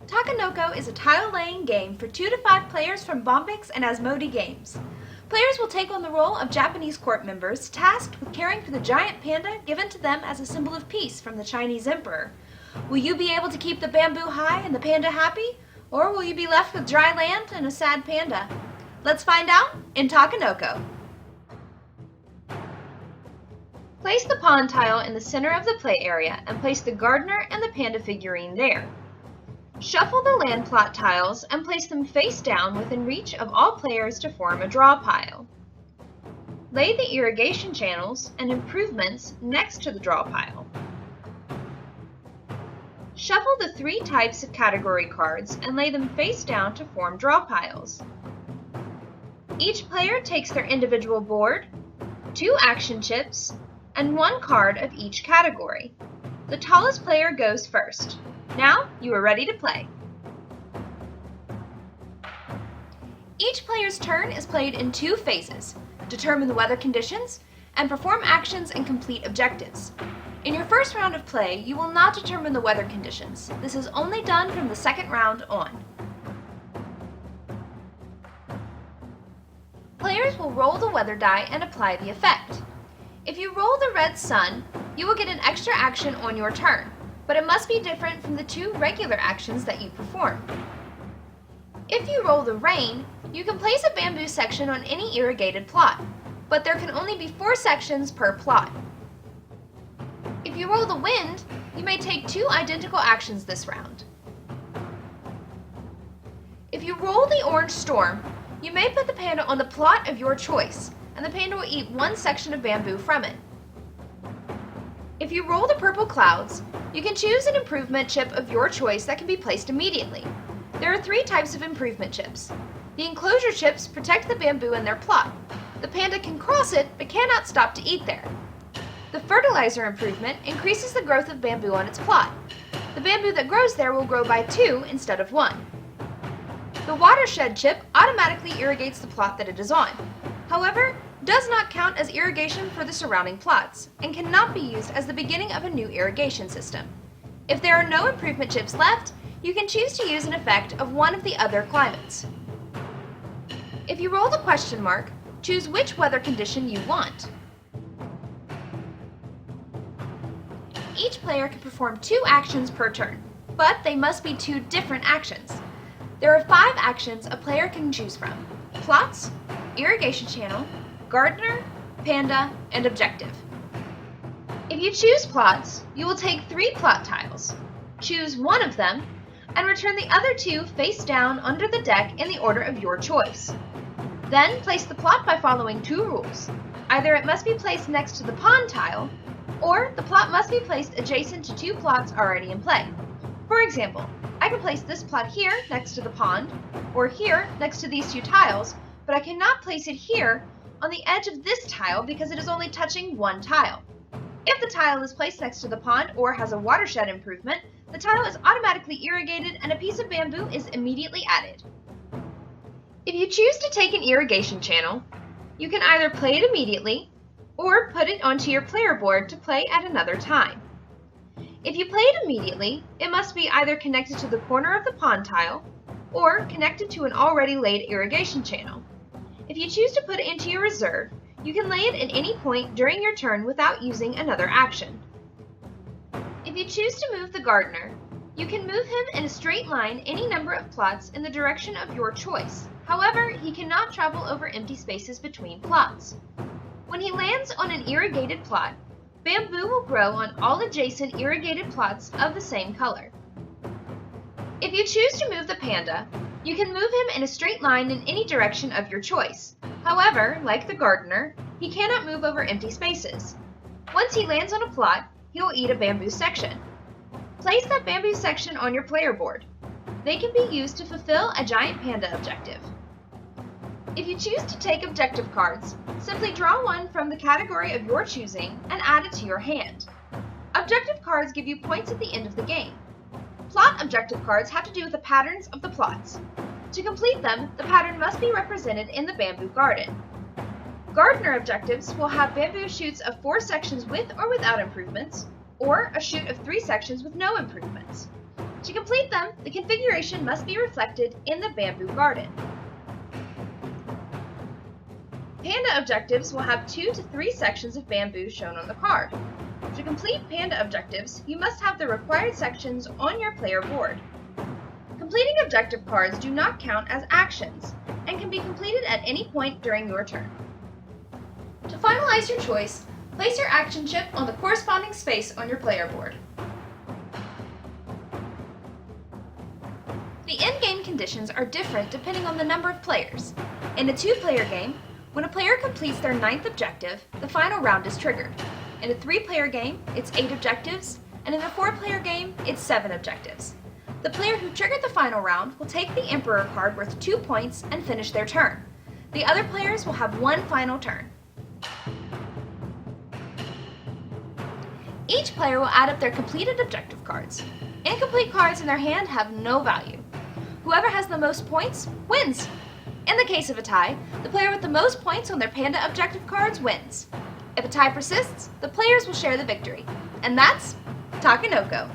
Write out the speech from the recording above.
Takenoko is a tile-laying game for 2 to 5 players from Bombyx and Asmodee Games. Players will take on the role of Japanese court members tasked with caring for the giant panda given to them as a symbol of peace from the Chinese emperor. Will you be able to keep the bamboo high and the panda happy? Or will you be left with dry land and a sad panda? Let's find out in Takenoko. Place the pond tile in the center of the play area and place the gardener and the panda figurine there. Shuffle the land plot tiles and place them face down within reach of all players to form a draw pile. Lay the irrigation channels and improvements next to the draw pile. Shuffle the 3 types of category cards and lay them face down to form draw piles. Each player takes their individual board, 2 action chips, and 1 card of each category. The tallest player goes first. Now you are ready to play. Each player's turn is played in 2 phases: determine the weather conditions and perform actions and complete objectives. In your first round of play, you will not determine the weather conditions. This is only done from the second round on. Players will roll the weather die and apply the effect. If you roll the red sun, you will get an extra action on your turn, but it must be different from the 2 regular actions that you perform. If you roll the rain, you can place a bamboo section on any irrigated plot, but there can only be 4 sections per plot. If you roll the wind, you may take 2 identical actions this round. If you roll the orange storm, you may put the panda on the plot of your choice, and the panda will eat 1 section of bamboo from it. If you roll the purple clouds, you can choose an improvement chip of your choice that can be placed immediately. There are 3 types of improvement chips. The enclosure chips protect the bamboo in their plot. The panda can cross it, but cannot stop to eat there. The fertilizer improvement increases the growth of bamboo on its plot. The bamboo that grows there will grow by 2 instead of 1. The watershed chip automatically irrigates the plot that it is on. However, does not count as irrigation for the surrounding plots, and cannot be used as the beginning of a new irrigation system. If there are no improvement chips left, you can choose to use an effect of one of the other climates. If you roll the question mark, choose which weather condition you want. Each player can perform 2 actions per turn, but they must be 2 different actions. There are 5 actions a player can choose from: plots, irrigation channel, gardener, panda, and objective. If you choose plots, you will take 3 plot tiles. Choose 1 of them, and return the other 2 face down under the deck in the order of your choice. Then place the plot by following 2 rules. Either it must be placed next to the pond tile, or the plot must be placed adjacent to 2 plots already in play. For example, I can place this plot here next to the pond, or here next to these 2 tiles, but I cannot place it here on the edge of this tile because it is only touching 1 tile. If the tile is placed next to the pond or has a watershed improvement, the tile is automatically irrigated and a piece of bamboo is immediately added. If you choose to take an irrigation channel, you can either play it immediately or put it onto your player board to play at another time. If you play it immediately, it must be either connected to the corner of the pond tile or connected to an already laid irrigation channel. If you choose to put it into your reserve, you can lay it at any point during your turn without using another action. If you choose to move the gardener, you can move him in a straight line any number of plots in the direction of your choice. However, he cannot travel over empty spaces between plots. When he lands on an irrigated plot, bamboo will grow on all adjacent irrigated plots of the same color. If you choose to move the panda, you can move him in a straight line in any direction of your choice. However, like the gardener, he cannot move over empty spaces. Once he lands on a plot, he will eat a bamboo section. Place that bamboo section on your player board. They can be used to fulfill a Giant Panda objective. If you choose to take objective cards, simply draw one from the category of your choosing and add it to your hand. Objective cards give you points at the end of the game. Plot objective cards have to do with the patterns of the plots. To complete them, the pattern must be represented in the bamboo garden. Gardener objectives will have bamboo shoots of 4 sections with or without improvements, or a shoot of 3 sections with no improvements. To complete them, the configuration must be reflected in the bamboo garden. Panda objectives will have 2 to 3 sections of bamboo shown on the card. To complete Panda objectives, you must have the required sections on your player board. Completing objective cards do not count as actions and can be completed at any point during your turn. To finalize your choice, place your action chip on the corresponding space on your player board. The in-game conditions are different depending on the number of players. In a 2-player game, when a player completes their 9th objective, the final round is triggered. In a 3-player game, it's 8 objectives, and in a 4-player game, it's 7 objectives. The player who triggered the final round will take the Emperor card worth 2 points and finish their turn. The other players will have 1 final turn. Each player will add up their completed objective cards. Incomplete cards in their hand have no value. Whoever has the most points wins. In the case of a tie, the player with the most points on their Panda objective cards wins. If a tie persists, the players will share the victory. And that's Takenoko.